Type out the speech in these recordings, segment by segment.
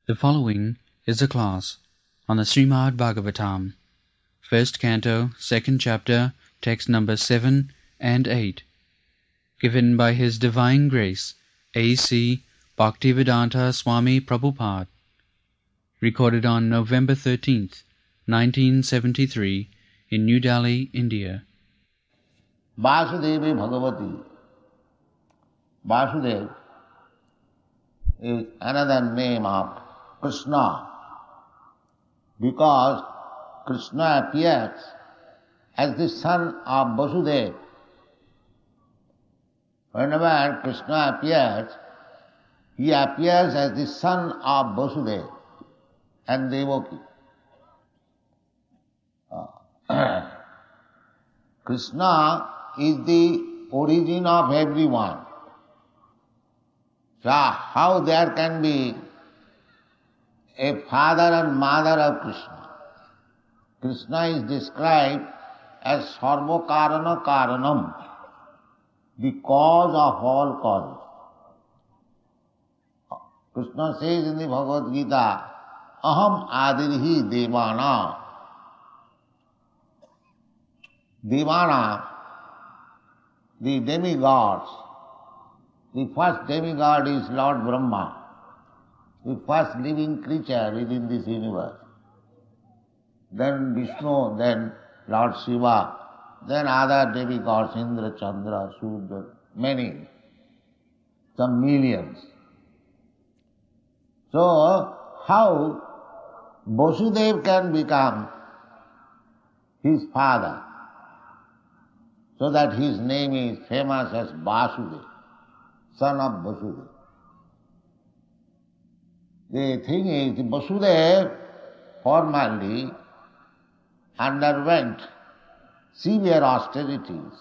The following is a class on the Srimad Bhagavatam, first canto, second chapter, text number 7 and 8, given by His Divine Grace, A.C. Bhaktivedanta Swami Prabhupada, recorded on November 13th, 1973, in New Delhi, India. Vasudevi Bhagavati. Vasudev is another name of Krishna, because Krishna appears as the son of Vasudeva. Whenever Krishna appears, he appears as the son of Vasudeva and Devaki. Krishna is the origin of everyone. So how there can be a father and mother of Krishna? Krishna is described as Sarva Karana Karanam, the cause of all causes. Krishna says in the Bhagavad Gita, Aham Adirhi Devana. Devana, the demigods. The first demigod is Lord Brahma, the first living creature within this universe. Then Vishnu, then Lord Shiva, then other demigods, Indra, Chandra, Surya, many, some millions. So, how Vasudeva can become his father, so that his name is famous as Vasudeva, son of Vasudeva. The thing is, Vasudeva formerly underwent severe austerities,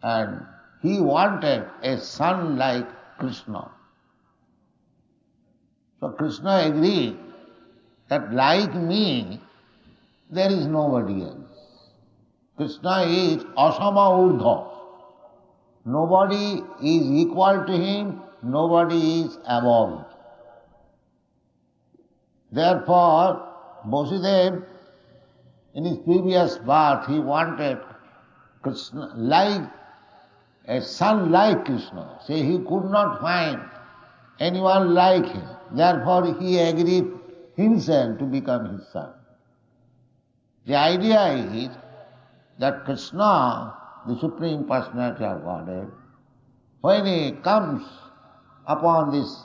and he wanted a son like Krishna. So Krishna agreed that like me, there is nobody else. Krishna is asama urdha. Nobody is equal to him, nobody is above him. Therefore, Vasudeva, in his previous birth, he wanted Krishna like a son like Krishna. Say he could not find anyone like him. Therefore, he agreed himself to become his son. The idea is that Krishna, the Supreme Personality of Godhead, when he comes upon this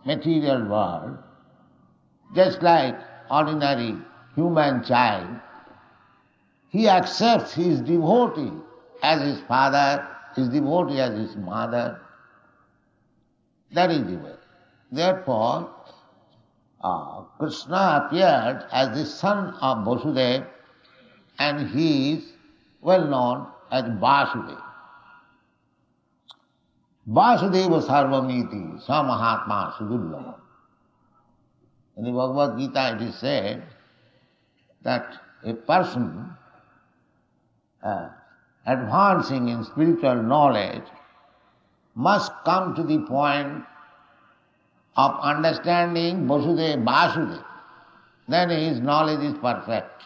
material world, just like ordinary human child, he accepts his devotee as his father, his devotee as his mother. That is the way. Therefore, Krishna appeared as the son of Vasudeva, and he is well known as Vasudeva. Vasudeva Sarvamiti, Sa Mahatma Sudullabha. In the Bhagavad Gita it is said that a person advancing in spiritual knowledge must come to the point of understanding Vasudeva. Then his knowledge is perfect.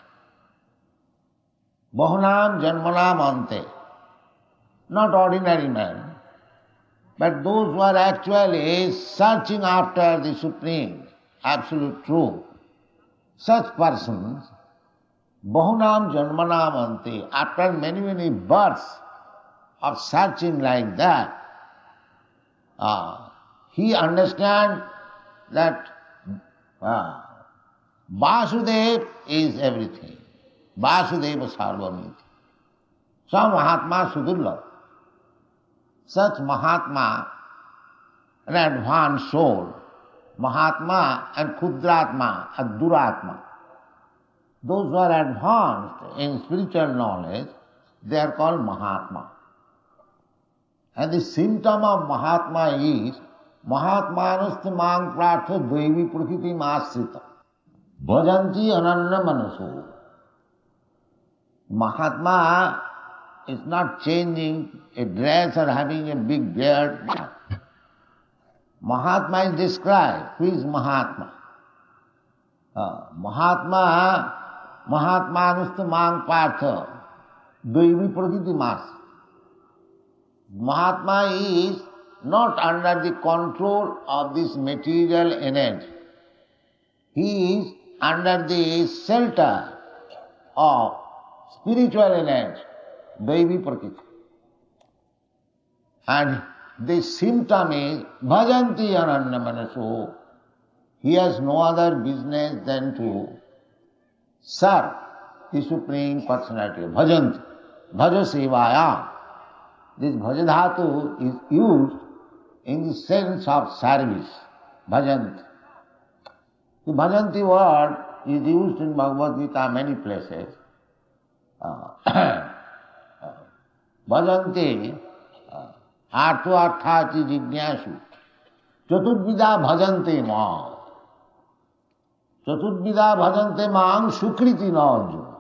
Bahunam janmanam ante. Not ordinary men, but those who are actually searching after the Supreme, absolute truth. Such persons, bahunam janmanam ante, after many, many births of searching like that, he understands that Vasudeva is everything. Vasudeva Sarvamiti. Sa Mahatma Sudullabha. Such Mahatma, an advanced soul, Mahatma and Kudratma and Duratma, those who are advanced in spiritual knowledge, they are called Mahatma. And the symptom of Mahatma is Mahatmanustha mang prartha dvaivi prakriti masrita bhajanti ananya manaso. Mahatma is not changing a dress or having a big beard. Mahatma is described. Who is Mahatma? Mahatmanustu mang partha daivi prakriti mas. Mahatma is not under the control of this material energy. He is under the shelter of spiritual energy, daivi prakriti. And the symptom is bhajanti ananya manaso. He has no other business than to serve the Supreme Personality. Bhajanti, bhaja sevaya. This bhajadhatu is used in the sense of service. Bhajanti. The bhajanti word is used in Bhagavad Gita many places. Bhajanti artha arthati jignasu chaturvida bhajante mam. Chaturvida bhajante mam sukriti na arjuna.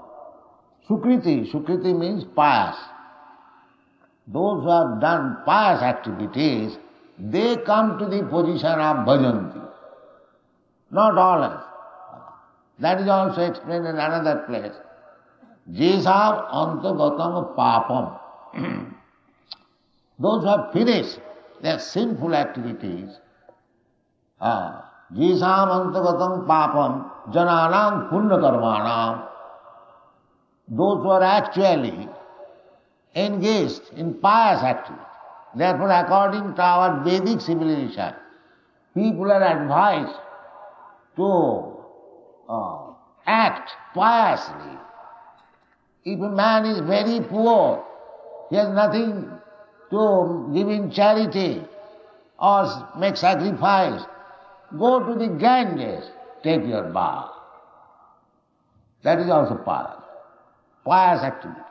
Sukriti means pious. Those who have done pious activities, they come to the position of bhajanti. Not always. That is also explained in another place. Jesam antagatam papam. Those who have finished their sinful activities, jesam antagatam papam jananam punya karmanam. Those who are actually engaged in pious activity. Therefore, according to our Vedic civilization, people are advised to act piously. If a man is very poor, he has nothing to give in charity or make sacrifice, go to the Ganges, take your bath. That is also pious activities.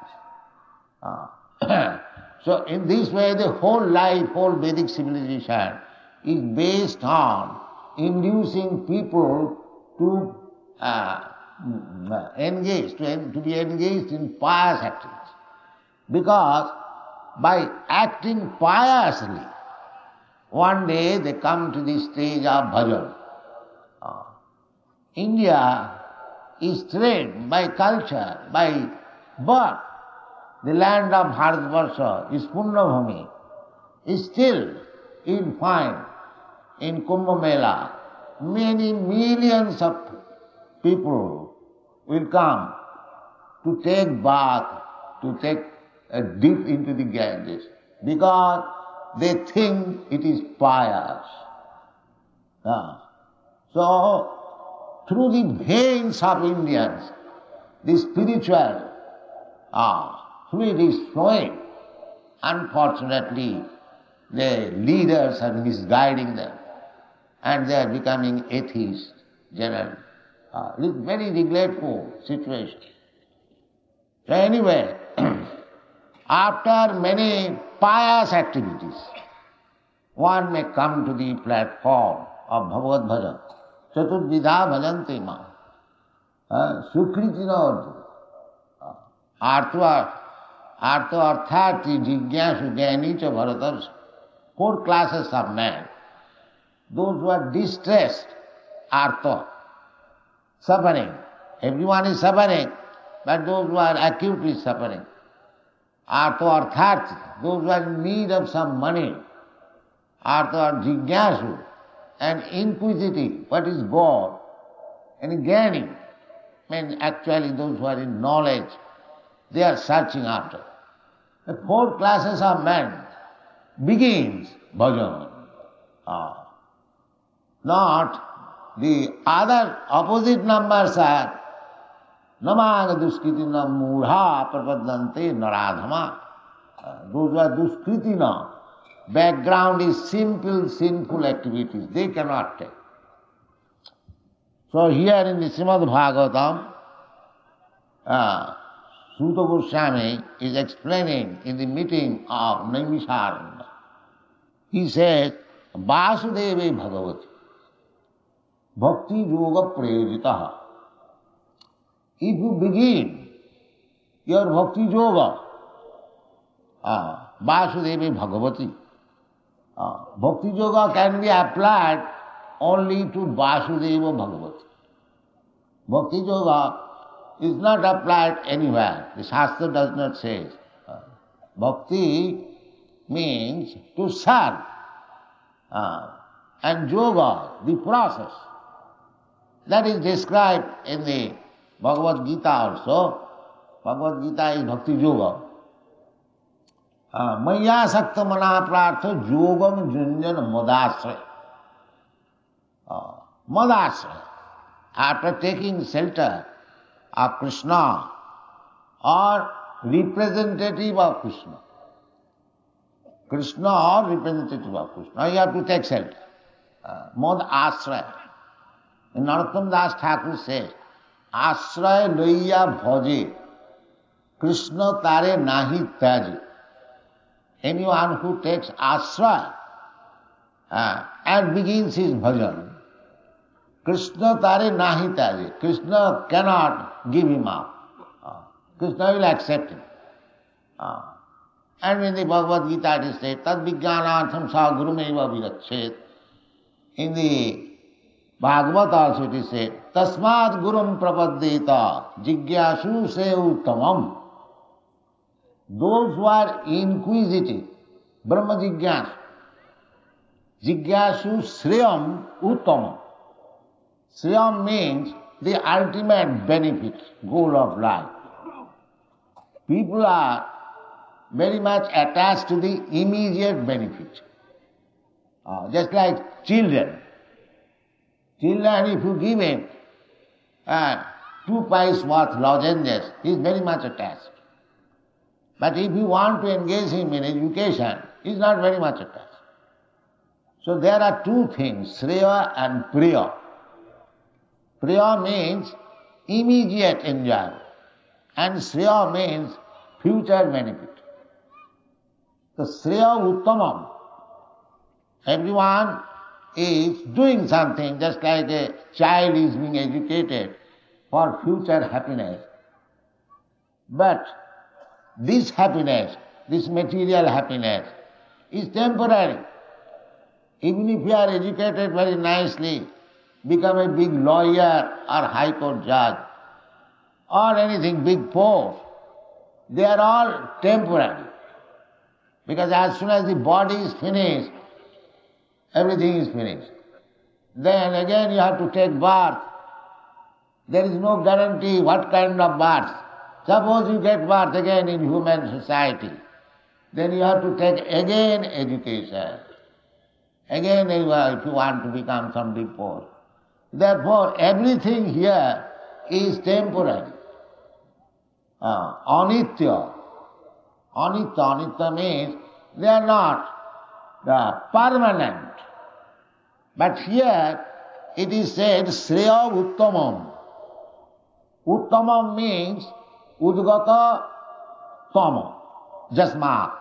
So in this way, the whole life, whole Vedic civilization is based on inducing people to be engaged in pious activities. Because by acting piously, one day they come to the stage of bhajan. India is trained by culture, by birth. The land of Bharatvarsha is Punnabhumi. Still, you'll find in Kumbh Mela, many millions of people will come to take bath, to take a dip into the Ganges, because they think it is pious. So, through the veins of Indians, the spiritual fluid is flowing. Unfortunately, the leaders are misguiding them, and they are becoming atheists generally. It is very regretful situation. So anyway, after many pious activities, one may come to the platform of Bhagavad Bhajan. Chaturvidha bhajanti ma. Sukriti na artha arthati jignasu jnani cha bharatarsa. 4 classes of men. Those who are distressed, artha, suffering. Everyone is suffering, but those who are acutely suffering. Artha arthati, those who are in need of some money. Artha jignasu, and inquisitive, what is God? And jnani, actually those who are in knowledge, they are searching after. The 4 classes of men begins bhajan. Not the other opposite numbers are namanga duskritina mudha prapadante naradhama. Those who are duskritina, background is simple, sinful activities. They cannot take. So here in the Srimad Bhagavatam, Suta Goswami is explaining in the meeting of Naimisharanya. He says, Vasudeve Bhagavati Bhakti Yoga Prejitaha. If you begin your Bhakti Yoga, Vasudeve Bhagavati, Bhakti Yoga can be applied only to Vasudeva Bhagavati. Bhakti Yoga is not applied anywhere. The Shastra does not say. Bhakti means to serve. And yoga, the process. That is described in the Bhagavad Gita also. Bhagavad Gita is Bhakti Yoga. Maya Sakta Mana Prartha Yogam Junjan Madasraya. Madasraya. After taking shelter of Krishna or representative of Krishna. Krishna or representative of Krishna, you have to take shelter. Mad Asraya. In Narottam Das Thakur says, Asraya loiya bhaje, Krishna tare nahi taje. Anyone who takes asraya and begins his bhajan, Krishna tare nahi taje. Krishna cannot give him up. Krishna will accept him. And in the Bhagavad Gita it is said, Tad vijnanatham sa gurumeva virachet. In the Bhagavad also it is said, Tasmad gurum prapaddeta jigyasu se uttamam. Those who are inquisitive, Brahma jigyasu, jigyasu sriyam uttamam. Sriyam means the ultimate benefit, goal of life. People are very much attached to the immediate benefit. Just like children. Children, if you give him 2 pice worth lozenges, he is very much attached. But if you want to engage him in education, he is not very much attached. So there are 2 things, Shreya and Priya. Priya means immediate enjoyment, and Shreya means future benefit. The Shreya Uttamam. Everyone is doing something, just like a child is being educated for future happiness. But this happiness, this material happiness, is temporary. Even if you are educated very nicely, become a big lawyer or high court judge, or anything, big post, they are all temporary. Because as soon as the body is finished, everything is finished. Then again you have to take birth. There is no guarantee what kind of birth. Suppose you get birth again in human society, then you have to take again education. Again if you want to become some big post. Therefore everything here is temporary. Anitya. Anitya means they are not permanent. But here it is said Shreya Uttamam. Uttamam means Udgata Tama. Jasma.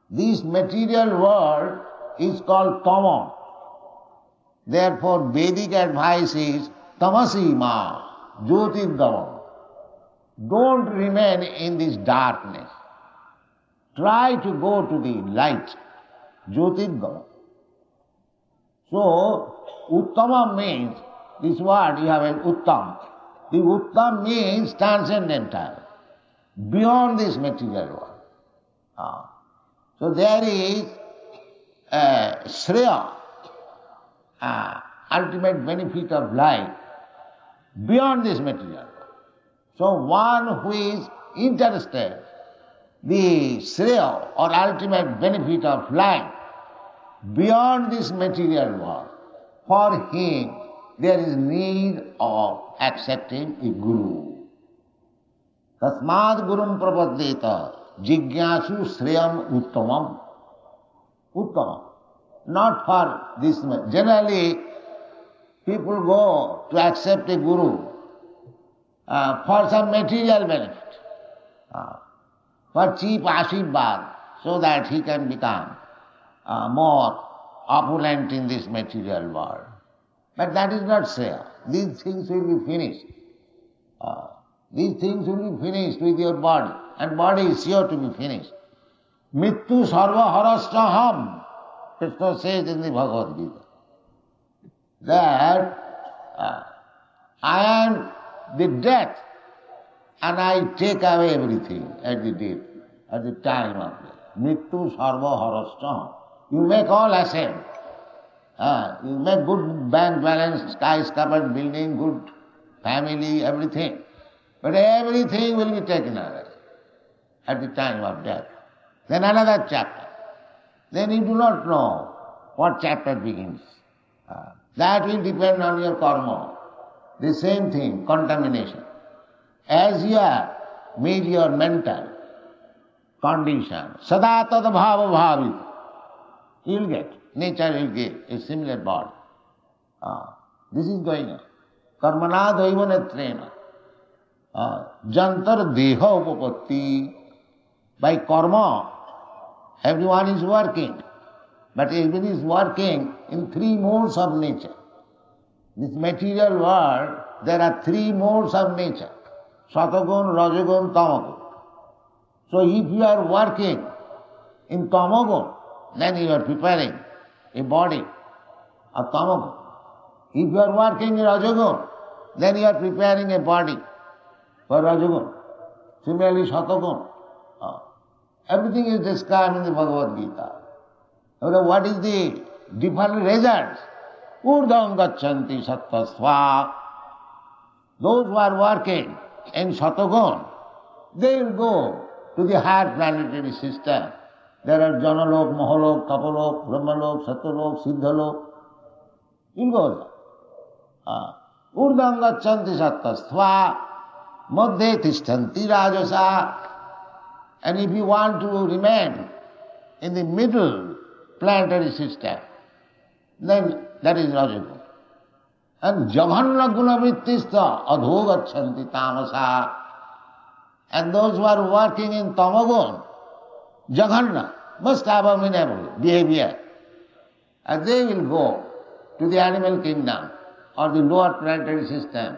This material world is called Tama. Therefore Vedic advice is Tamasima, Jyotirdamam. Don't remain in this darkness. Try to go to the light, Jyotirdamam. So, Uttama means, this word you have an Uttam. The Uttam means transcendental, beyond this material world. So there is Shreya, ultimate benefit of life, beyond this material world. So one who is interested, the Shreya or ultimate benefit of life, beyond this material world, for him there is need of accepting a guru. Tasmad gurum prapaddeta jigyasu shreyam uttamam. Uttamam. Not for this. Generally, people go to accept a guru for some material benefit, for cheap ashirvad, so that he can become more opulent in this material world. But that is not Shreya. These things will be finished. These things will be finished with your body, and body is sure to be finished. Mittu sarva harastaham. Krishna says in the Bhagavad Gita that I am the death and I take away everything at the death, at the time of death. Mrityu sarva harascha. You make all ascend. You make good bank balance, skyscraper building, good family, everything. But everything will be taken away at the time of death. Then another chapter. Then you do not know what chapter begins. That will depend on your karma. The same thing, contamination. As you have made your mental condition, sada tad bhava bhavit, you will get, nature will give a similar body. This is going on. Karmana daiva netrena. Jantar deha upapatti. By karma, everyone is working. But everyone is working in three modes of nature. This material world, there are three modes of nature. Satagun, Rajagun, Tamagun. So if you are working in Tamagun, then you are preparing a body of Tamagun. If you are working in Rajagun, then you are preparing a body for Rajagun. Similarly, Satagun. Everything is described in the Bhagavad Gita. What is the different results? Urdham gacchanti sattvasva. Those who are working in Satagun, they will go to the higher planetary system. There are Janalok, Mahalok, Tapalok, Brahmalok, Satyalok, Siddhalok. You go there. Urdham gacchanti sattvasva. Madhye tishtanti rajasa. And if you want to remain in the middle planetary system, then that is Rajagun. And Jaghanna gunavrittista adho gacchanti tamasa. And those who are working in Tamagun, Jaghanna, most abominable behavior, and they will go to the animal kingdom or the lower planetary system.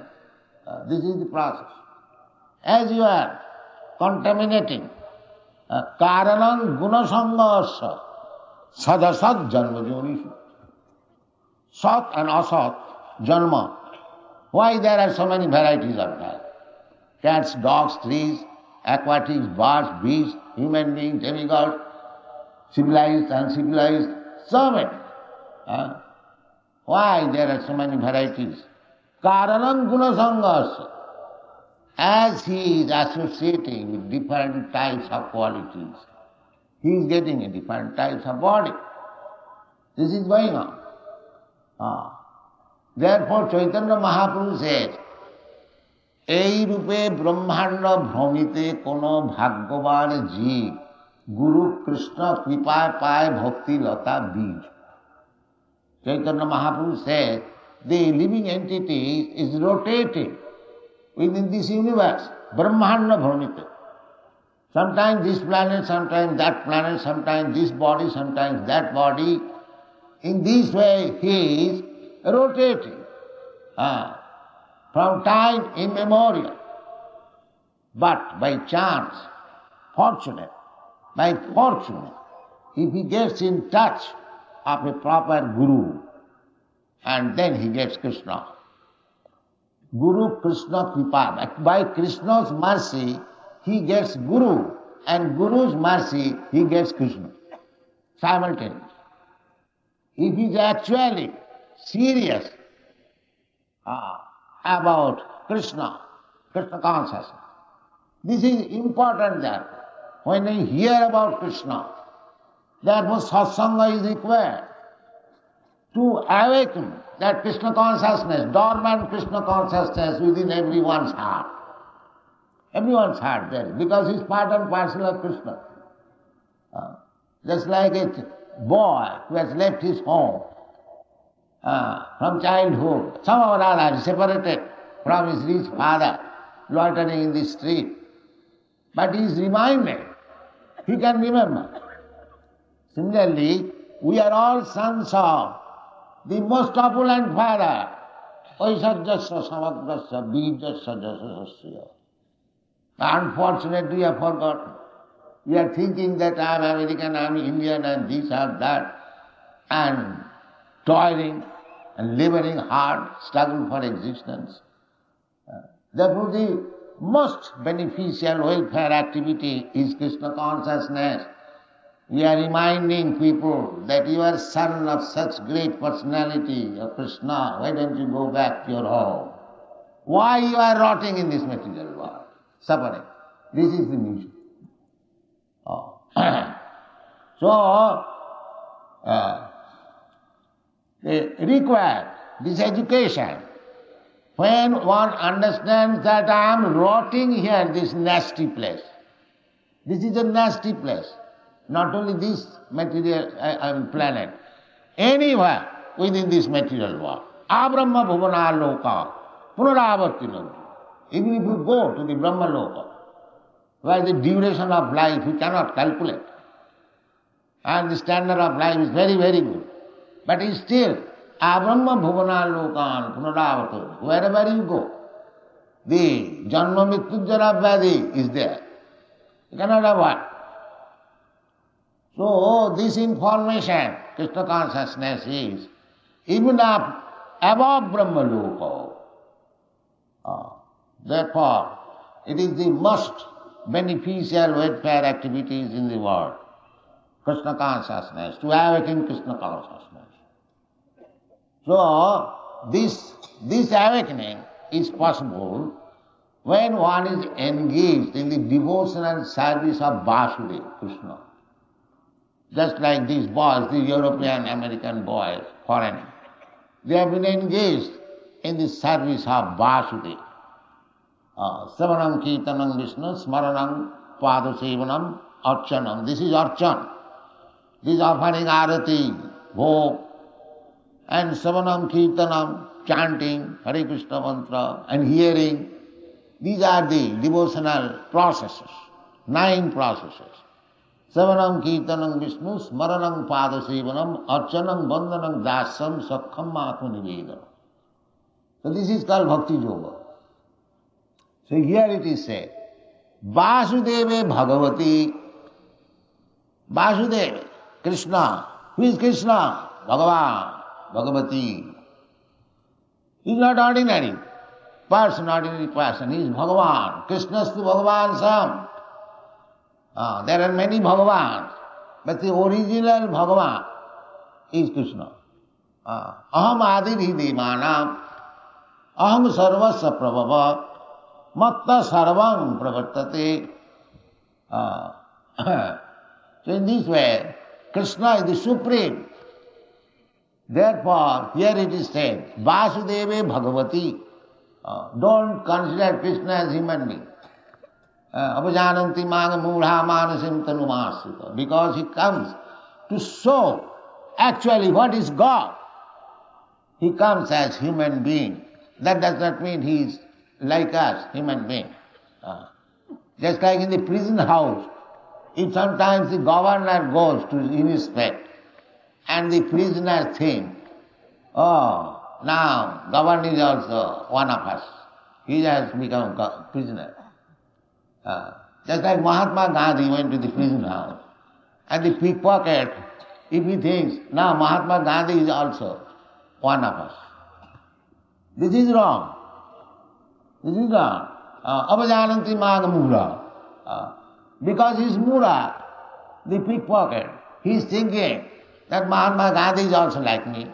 This is the process. As you are contaminating karanam gunasangasya sadasat janma jonishu. Sat and asat, janma. Why there are so many varieties of that? Cats, dogs, trees, aquatics, birds, beasts, human beings, demigods, civilized, uncivilized, so many. Why there are so many varieties? Karanam gunasangasya. As he is associating with different types of qualities, he is getting a different types of body. This is going on. Therefore Chaitanya Mahaprabhu says, এই রূপে ব্রহ্মাণ্ড ভ্রমিতে কোনো ভাগ্যবান জীব গুরু কৃষ্ণ কৃপায় পায় ভক্তি লতা বীজ. Chaitanya Mahaprabhu says, the living entity is rotating within this universe, Brahmanda Bhramita. Sometimes this planet, sometimes that planet, sometimes this body, sometimes that body. In this way he is rotating from time immemorial. But by chance, by fortune, if he gets in touch of a proper guru, and then he gets Krishna. Guru Krishna Kripa. By Krishna's mercy, he gets Guru, and Guru's mercy, he gets Krishna. Simultaneously. If he is actually serious about Krishna consciousness, this is important that when we hear about Krishna, therefore satsanga is required to awaken that Krishna consciousness, dormant Krishna consciousness within everyone's heart. Everyone's heart there, because he's part and parcel of Krishna. Just like a boy who has left his home from childhood, somehow or other separated from his rich father, loitering in the street. But he is reminded, he can remember. Similarly, we are all sons of the most opulent father, Aisajyasya samagrasya bijasya jasasya. Unfortunately, we have forgotten. We are thinking that I am American, I am Indian, and this or that. and toiling and laboring hard, struggle for existence. Therefore the most beneficial welfare activity is Krishna consciousness. We are reminding people that you are son of such great personality of Krishna. Why don't you go back to your home? Why you are rotting in this material world, suffering? This is the mission. Oh. So, they require this education. When one understands that I am rotting here, this nasty place. This is a nasty place. Not only this material planet, anywhere within this material world. Abrahma bhuvana loka, punaravarti loka. Even if you go to the Brahma loka, where the duration of life you cannot calculate, and the standard of life is very, very good, but it's still Abrahma bhuvana loka, punaravarti. Wherever you go, the janma mrityu jara vyadhi is there. You cannot avoid. So this information, Krishna consciousness is even up above Brahma Loka. Therefore, it is the most beneficial welfare activities in the world. Krishna consciousness, to awaken Krishna consciousness. So this awakening is possible when one is engaged in the devotional service of Vasudeva, Krishna. Just like these boys, the European American boys, foreign, they have been engaged in the service of Vasudeva. Savanam Kirtanam Vishnu, Smaranam Padasevanam Archanam. This is Archan. This is offering Arati, Bhog, and Savanam Kirtanam, chanting Hare Krishna mantra and hearing. These are the devotional processes, 9 processes. Savanam Kirtanam Vishnu, Smaranam Padasevanam, Archanam Bandhanam Dasam, Sakham Matma Nivedanam. So this is called Bhakti Yoga. So here it is said, Vasudeva Bhagavati, Vasudeva, Krishna. Who is Krishna? Bhagavan, Bhagavati. He is not ordinary person, ordinary person. He is Bhagavan. Krishnastu Bhagavan Sam. There are many Bhagavans, but the original Bhagavan is Krishna. Aham adidhi devanam, aham sarvasya prabhava, matta sarvam pravartate. So in this way, Krishna is the supreme. Therefore, here it is said, Vasudeva Bhagavati. Don't consider Krishna as human being. Apajananti maga mudha manasim tanumasrita. Because he comes to show actually what is God. He comes as human being. That does not mean he is like us, human being. Just like in the prison house, if sometimes the governor goes to inspect and the prisoners think, oh, now governor is also one of us. He has become a prisoner. Just like Mahatma Gandhi went to the prison house and the pickpocket, if he thinks, now Mahatma Gandhi is also one of us. This is wrong. This is wrong. Apajananti maga mura. Because he is mura, the pickpocket, he is thinking that Mahatma Gandhi is also like me.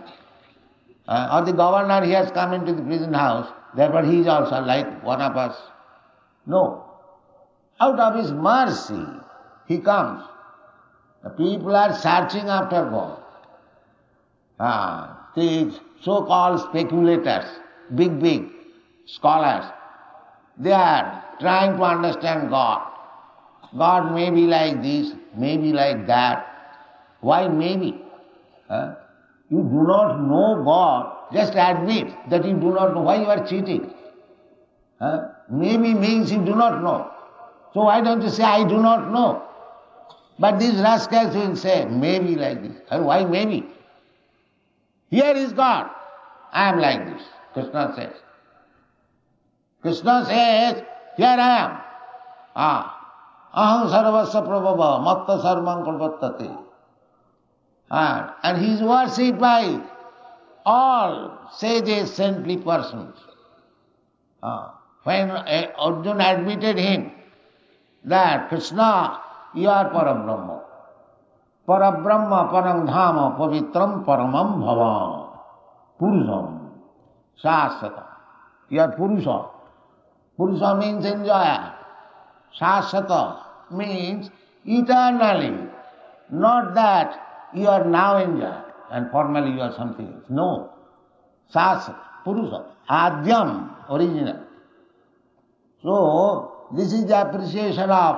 Or the governor, he has come into the prison house, therefore he is also like one of us. No. Out of his mercy, he comes. The people are searching after God. The so-called speculators, big scholars, they are trying to understand God. God may be like this, may be like that. Why maybe? You do not know God, just admit that you do not know. Why you are cheating? Maybe means you do not know. So why don't you say, I do not know? But these rascals will say, maybe like this. Why maybe? Here is God. I am like this, Krishna says. Krishna says, here I am. Aham sarvasya prabhava, matta sarvam kalvattate. And he is worshipped by all sages, saintly persons. When Arjuna admitted him that Krishna, you are Parabrahma. Parabrahma param dhama pavitram paramam bhavam purusham shasata. You are Purusha. Purusha means enjoyer. Shasata means eternally. Not that you are now enjoyed and formally you are something else. No. Shasata, Purusha, Adyam, original. So, this is the appreciation of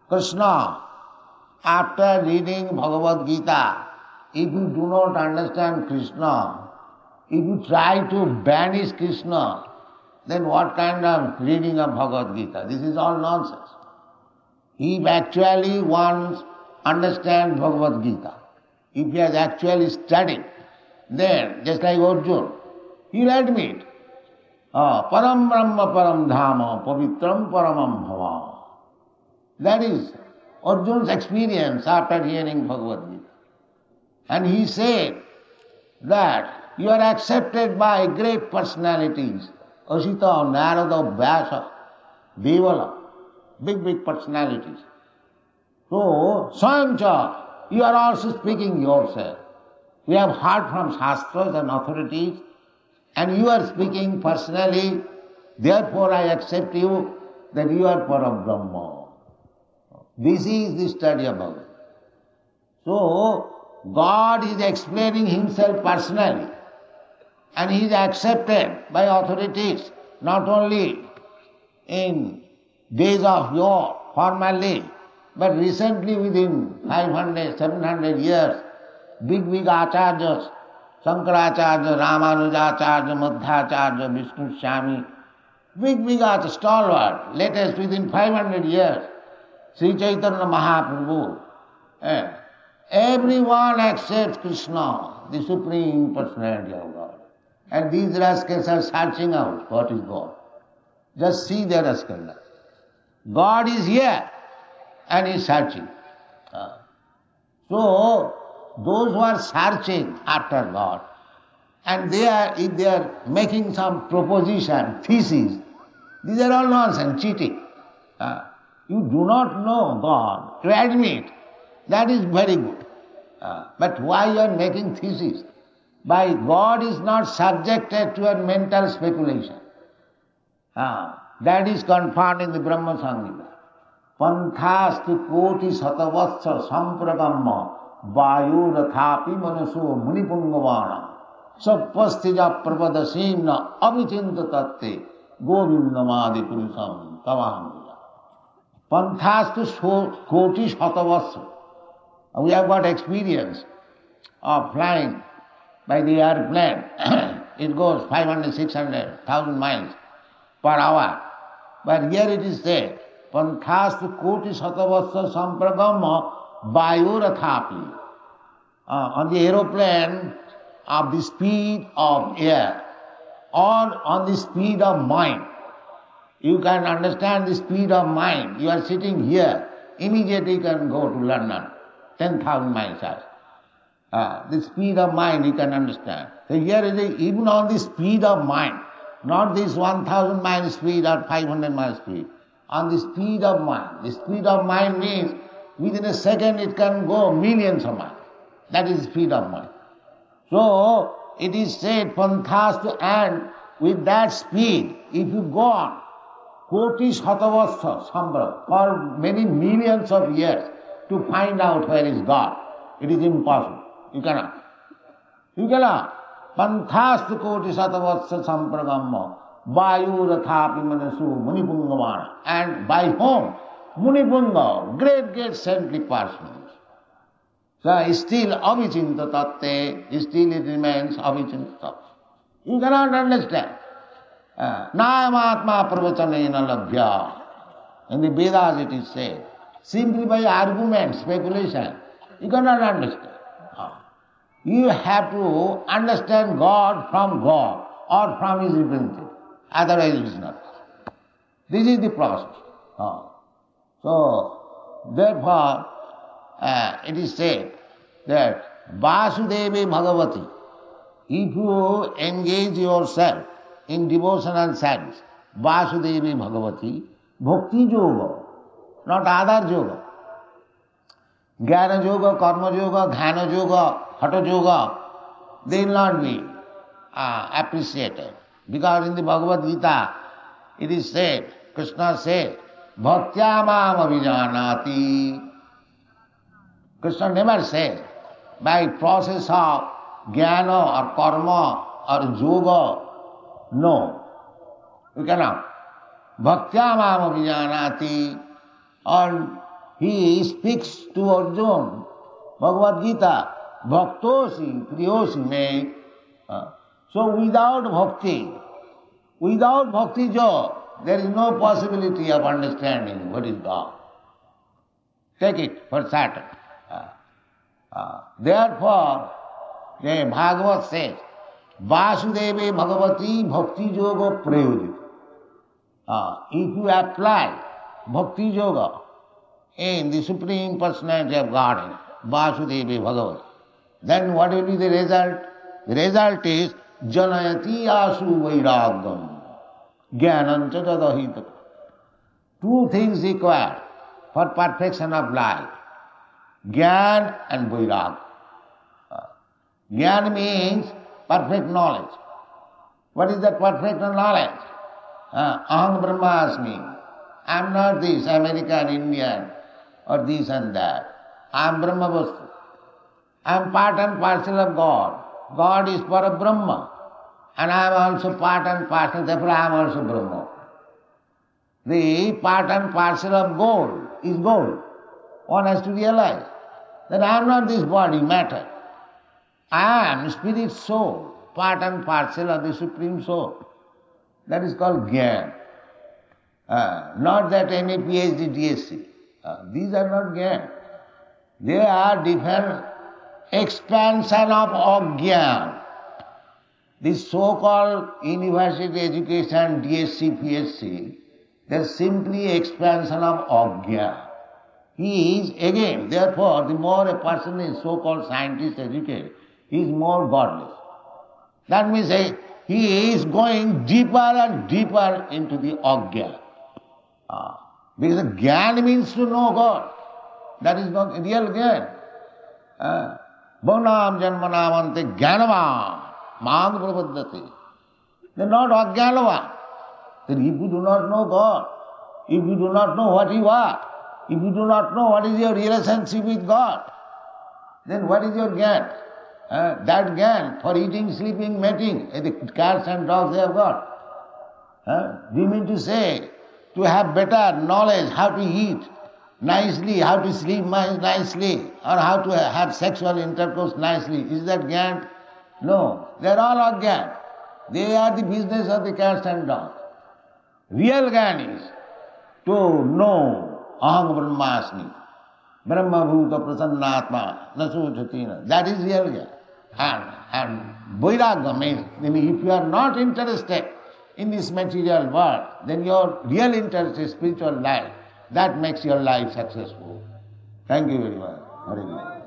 Krishna. After reading Bhagavad Gita, if you do not understand Krishna, if you try to banish Krishna, then what kind of reading of Bhagavad Gita? This is all nonsense. If actually one understands Bhagavad Gita, if he has actually studied, then just like Arjuna, he will admit, Param Brahma Param Dhama Pavitram Paramam Bhava. That is Arjuna's experience after hearing Bhagavad Gita. And he said that you are accepted by great personalities, Asita, Narada, Vyasa, Devala, big personalities. So, Sancha, you are also speaking yourself. We have heard from Shastras and authorities, and you are speaking personally, therefore I accept you that you are Parabrahma. This is the study about it. So, God is explaining himself personally, and he is accepted by authorities, not only in days of yore, formally, but recently within 500, 700 years, big acharyas, Shankaracharya, Ramanujacharya, Madhacharya, Vishnu Swami, big acharyas, stalwart, latest within 500 years, Sri Chaitanya Mahaprabhu. Everyone accepts Krishna, the Supreme Personality of God. And these rascals are searching out what is God. Just see their rascalness. God is here and is searching. So, those who are searching after God, and if they are making some proposition, thesis, these are all nonsense, cheating. You do not know God. To admit, that is very good. But why you are making thesis? By God is not subjected to a mental speculation. That is confirmed in the Brahma Samhita. Panthastu koti satavassa sampragamma vayu rathapi manaso munipungavana sappastija pravadasimna avichinta tatte govindamadi purusam tavaham. Panthastu koti satavassa. We have got experience of flying by the airplane. It goes 500, 600, 1,000 miles per hour. But here it is said, Panthastu koti satavassa sampragamma vayurathapi. On the aeroplane of the speed of air or on the speed of mind. You can understand the speed of mind. You are sitting here, immediately you can go to London, 10,000 miles high. The speed of mind you can understand. So here it is, even on the speed of mind, not this 1,000 mile speed or 500 mile speed, on the speed of mind. The speed of mind means within a second it can go millions of miles. That is the speed of mind. So it is said, Panthastu, and with that speed, if you go on, koti satavassa sambra, for many millions of years, to find out where is God, it is impossible. You cannot. You cannot. Panthastu koti satavassa sampragamma vayu rathapi manasu munipungavana. And by whom? Munipunga, great saintly persons. So still avichinta tatte, still it remains avichinta tatte. You cannot understand. Nayamatma pravachanena labhya. In the Vedas it is said, simply by argument, speculation, you cannot understand. You have to understand God or from His representative. Otherwise it is not. This is the process. So, therefore, it is said that Vasudevi Bhagavati. If you engage yourself in devotional service, Vasudevi Bhagavati, Bhakti Yoga, not other yoga. Jnana yoga, karma yoga, dhyana yoga, hatha yoga, they will not be appreciated. Because in the Bhagavad Gita, it is said, Krishna said, Bhaktya mam avijanati. Krishna never said, by process of jnana or karma or yoga, no. You cannot. Bhaktya mam avijanati. And he speaks to Arjuna, Bhagavad Gita, Bhaktosi, Priyosi me. So without bhakti jo, there is no possibility of understanding what is God. Take it for certain. Therefore, the Bhagavad says, Vasudevi Bhagavati Bhakti Yoga Prayojit. If you apply Bhakti Yoga in the Supreme Personality of Godhead, Vasudevi Bhagavati, then what will be the result? The result is Janayati Asu Vairagam Jnanam Chadadahita. Two things required for perfection of life, Jnana and Vairagam. Jnana means perfect knowledge. What is that perfect knowledge? Aham Brahmasmi. I am not this American, Indian, or this and that. I am Brahma Vastu. I am part and parcel of God. God is para Brahma. And I am also part and parcel, therefore I am also Brahma. The part and parcel of gold is gold. One has to realize that I am not this body, matter. I am spirit soul, part and parcel of the Supreme Soul. That is called Jnana. Not that any PhD, DSc. These are not Jnana. They are different expansion of Ajnana. This so-called university education, DSc, PhD, they are simply expansion of Ajnana. He is again, therefore, the more a person is so-called scientist educated, he is more godless. That means he is going deeper and deeper into the Ajnana. Because Jnana means to know God. That is not real Jnana. Bhavanam janmanamante jnanavam mang prapaddati. They are not Ajnanavan. Then if you do not know God, if you do not know what you are, if you do not know what is your relationship with God, then what is your Jnana? That Jnana for eating, sleeping, mating, the cats and dogs they have got. Do you mean to say, to have better knowledge how to eat nicely, how to sleep nicely, or how to have sexual intercourse nicely, is that Jnana? No, they are all Ajnana. They are the business of the cats and dogs. Real Jnana is to know Aham Brahmasmi, Brahma Bhuta Prasannatma, Nasuchatina. That is real Jnana. And Vairagya means, if you are not interested in this material world, then your real interest is spiritual life. That makes your life successful. Thank you very much. Hare Krishna.